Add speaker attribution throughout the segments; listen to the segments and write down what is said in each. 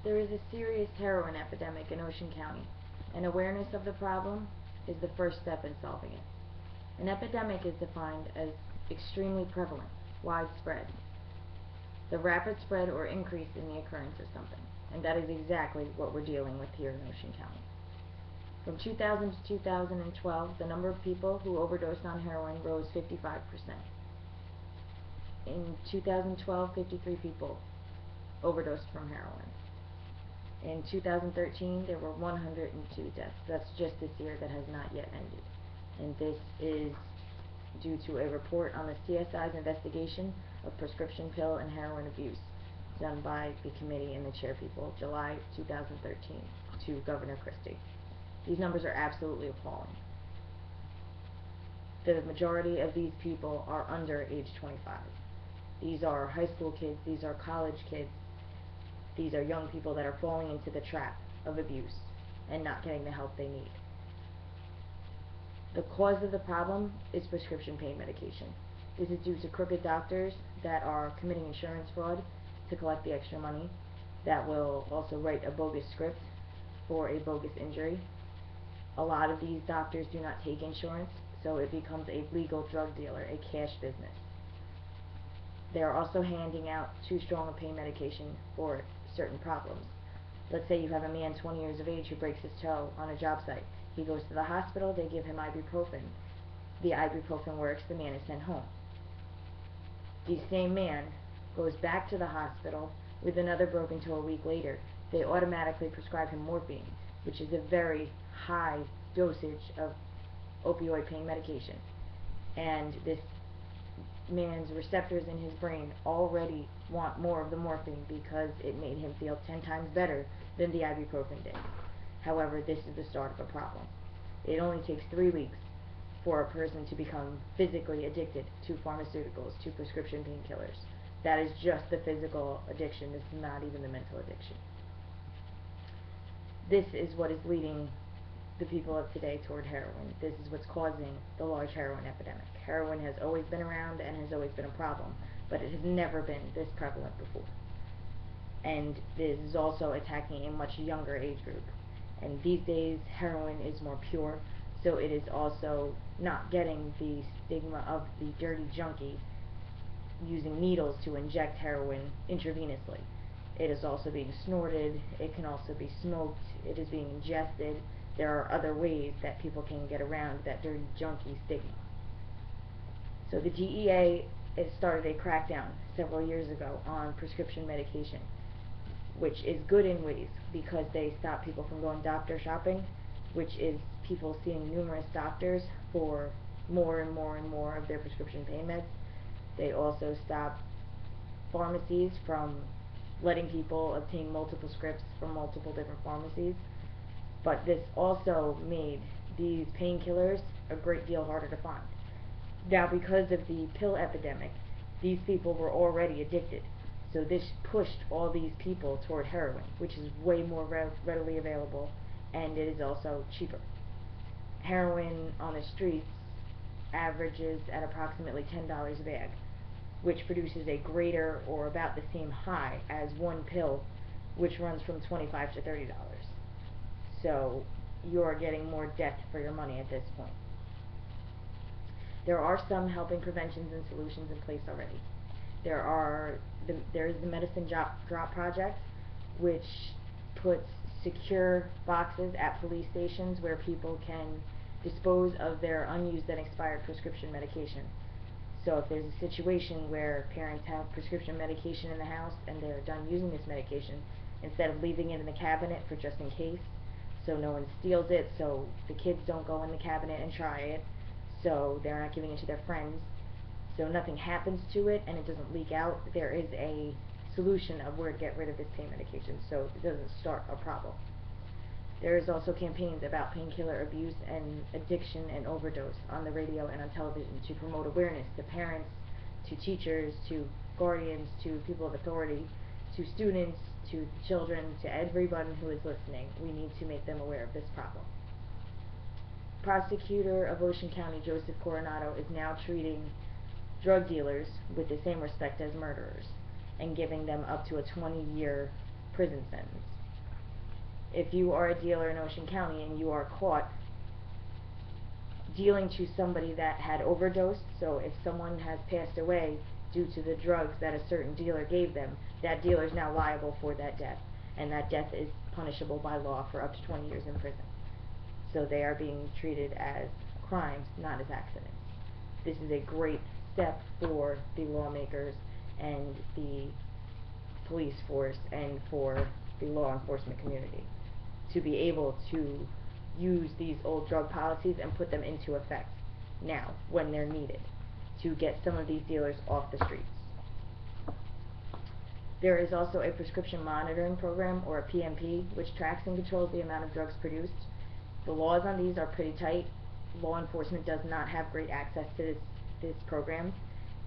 Speaker 1: There is a serious heroin epidemic in Ocean County, and awareness of the problem is the first step in solving it. An epidemic is defined as extremely prevalent, widespread, the rapid spread or increase in the occurrence of something, and that is exactly what we're dealing with here in Ocean County. From 2000 to 2012, the number of people who overdosed on heroin rose 55%. In 2012, 53 people overdosed from heroin. In 2013, there were 102 deaths. That's just this year that has not yet ended. And this is due to a report on the CSI's investigation of prescription pill and heroin abuse done by the committee and the chairpeople, July 2013, to Governor Christie. These numbers are absolutely appalling. The majority of these people are under age 25. These are high school kids, these are college kids, these are young people that are falling into the trap of abuse and not getting the help they need. The cause of the problem is prescription pain medication. This is due to crooked doctors that are committing insurance fraud to collect the extra money, that will also write a bogus script for a bogus injury. A lot of these doctors do not take insurance, so it becomes a legal drug dealer, a cash business. They are also handing out too strong a pain medication for certain problems. Let's say you have a man 20 years of age who breaks his toe on a job site. He goes to the hospital, they give him ibuprofen. The ibuprofen works, the man is sent home. The same man goes back to the hospital with another broken toe a week later. They automatically prescribe him morphine, which is a very high dosage of opioid pain medication. And this man's receptors in his brain already want more of the morphine because it made him feel 10 times better than the ibuprofen did. However, this is the start of a problem. It only takes 3 weeks for a person to become physically addicted to pharmaceuticals, to prescription painkillers. That is just the physical addiction. This is not even the mental addiction. This is what is leading the people of today toward heroin. This is what's causing the large heroin epidemic. Heroin has always been around and has always been a problem, but it has never been this prevalent before. And this is also attacking a much younger age group. And these days, heroin is more pure, so it is also not getting the stigma of the dirty junkie using needles to inject heroin intravenously. It is also being snorted, it can also be smoked, it is being ingested. There are other ways that people can get around that dirty junkie stigma. So the DEA has started a crackdown several years ago on prescription medication, which is good in ways because they stop people from going doctor shopping, which is people seeing numerous doctors for more and more and more of their prescription pain meds. They also stop pharmacies from letting people obtain multiple scripts from multiple different pharmacies. But this also made these painkillers a great deal harder to find. Now, because of the pill epidemic, these people were already addicted. So this pushed all these people toward heroin, which is way more readily available, and it is also cheaper. Heroin on the streets averages at approximately $10 a bag, which produces a greater or about the same high as one pill, which runs from $25 to $30. So you are getting more death for your money at this point. There are some helping preventions and solutions in place already. There is the Medicine Drop Project, which puts secure boxes at police stations where people can dispose of their unused and expired prescription medication. So if there's a situation where parents have prescription medication in the house and they're done using this medication, instead of leaving it in the cabinet for just in case, so no one steals it, so the kids don't go in the cabinet and try it, so they're not giving it to their friends, so nothing happens to it and it doesn't leak out, there is a solution of where to get rid of this pain medication so it doesn't start a problem. There is also campaigns about painkiller abuse and addiction and overdose on the radio and on television to promote awareness to parents, to teachers, to guardians, to people of authority, to students, to children, to everyone who is listening. We need to make them aware of this problem. Prosecutor of Ocean County, Joseph Coronado, is now treating drug dealers with the same respect as murderers and giving them up to a 20-year prison sentence. If you are a dealer in Ocean County and you are caught dealing to somebody that had overdosed, so if someone has passed away due to the drugs that a certain dealer gave them, that dealer is now liable for that death, and that death is punishable by law for up to 20 years in prison. So they are being treated as crimes, not as accidents. This is a great step for the lawmakers and the police force and for the law enforcement community to be able to use these old drug policies and put them into effect now when they're needed to get some of these dealers off the streets. There is also a prescription monitoring program, or a PMP, which tracks and controls the amount of drugs produced. The laws on these are pretty tight. Law enforcement does not have great access to this program,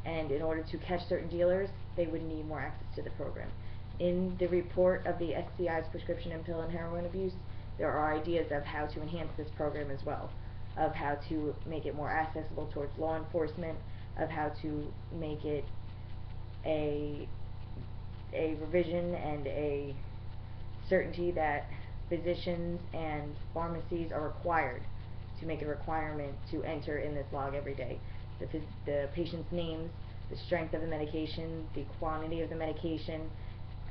Speaker 1: and in order to catch certain dealers, they would need more access to the program. In the report of the SCI's prescription and pill and heroin abuse, there are ideas of how to enhance this program as well, of how to make it more accessible towards law enforcement, of how to make it a revision and a certainty that physicians and pharmacies are required to make a requirement to enter in this log every day the patient's names, the strength of the medication, the quantity of the medication,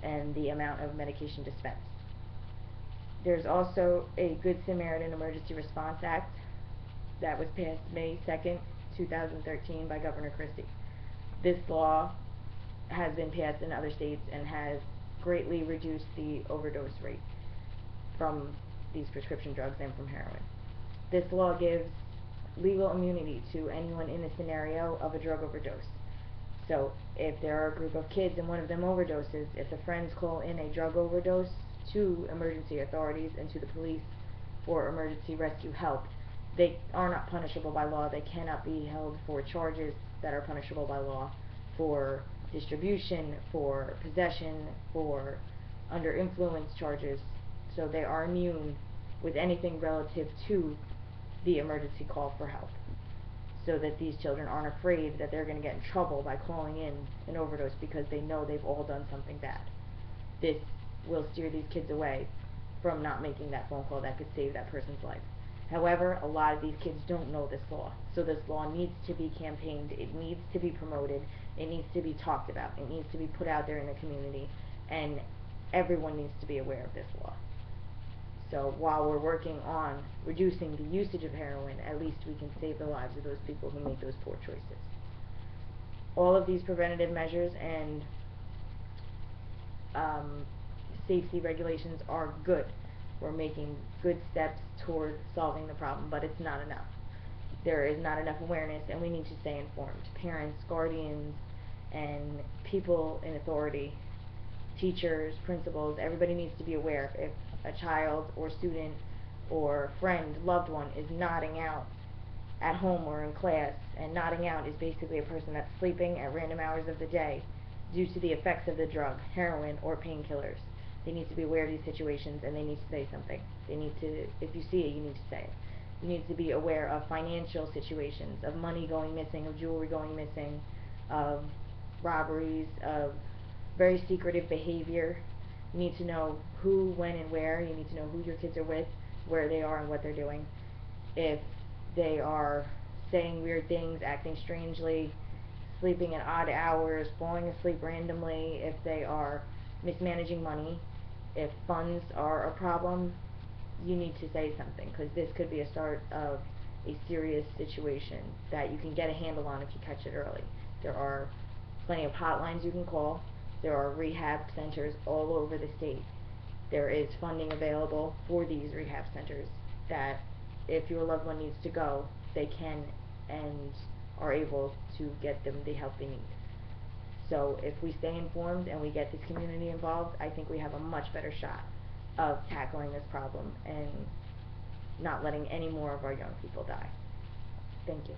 Speaker 1: and the amount of medication dispensed. There's also a Good Samaritan Emergency Response Act that was passed May 2nd, 2013 by Governor Christie. This law has been passed in other states and has greatly reduced the overdose rate from these prescription drugs and from heroin. This law gives legal immunity to anyone in a scenario of a drug overdose. So if there are a group of kids and one of them overdoses, if the friends call in a drug overdose to emergency authorities and to the police for emergency rescue help, they are not punishable by law. They cannot be held for charges that are punishable by law, for distribution, for possession, for under influence charges. So they are immune with anything relative to the emergency call for help, so that these children aren't afraid that they're going to get in trouble by calling in an overdose because they know they've all done something bad. This will steer these kids away from not making that phone call that could save that person's life. However, a lot of these kids don't know this law, so this law needs to be campaigned, it needs to be promoted, it needs to be talked about, it needs to be put out there in the community, and everyone needs to be aware of this law. So while we're working on reducing the usage of heroin, at least we can save the lives of those people who make those poor choices. All of these preventative measures and safety regulations are good. We're making good steps toward solving the problem, but it's not enough. There is not enough awareness, and we need to stay informed. Parents, guardians, and people in authority, teachers, principals, everybody needs to be aware. If a child or student or friend, loved one is nodding out at home or in class, and nodding out is basically a person that's sleeping at random hours of the day due to the effects of the drug, heroin, or painkillers. They need to be aware of these situations, and they need to say something. They need to, if you see it, you need to say it. You need to be aware of financial situations, of money going missing, of jewelry going missing, of robberies, of very secretive behavior. You need to know who, when, and where. You need to know who your kids are with, where they are, and what they're doing. If they are saying weird things, acting strangely, sleeping at odd hours, falling asleep randomly, if they are mismanaging money, if funds are a problem, you need to say something, because this could be a start of a serious situation that you can get a handle on if you catch it early. There are plenty of hotlines you can call. There are rehab centers all over the state. There is funding available for these rehab centers that if your loved one needs to go, they can and are able to get them the help they need. So if we stay informed and we get this community involved, I think we have a much better shot of tackling this problem and not letting any more of our young people die. Thank you.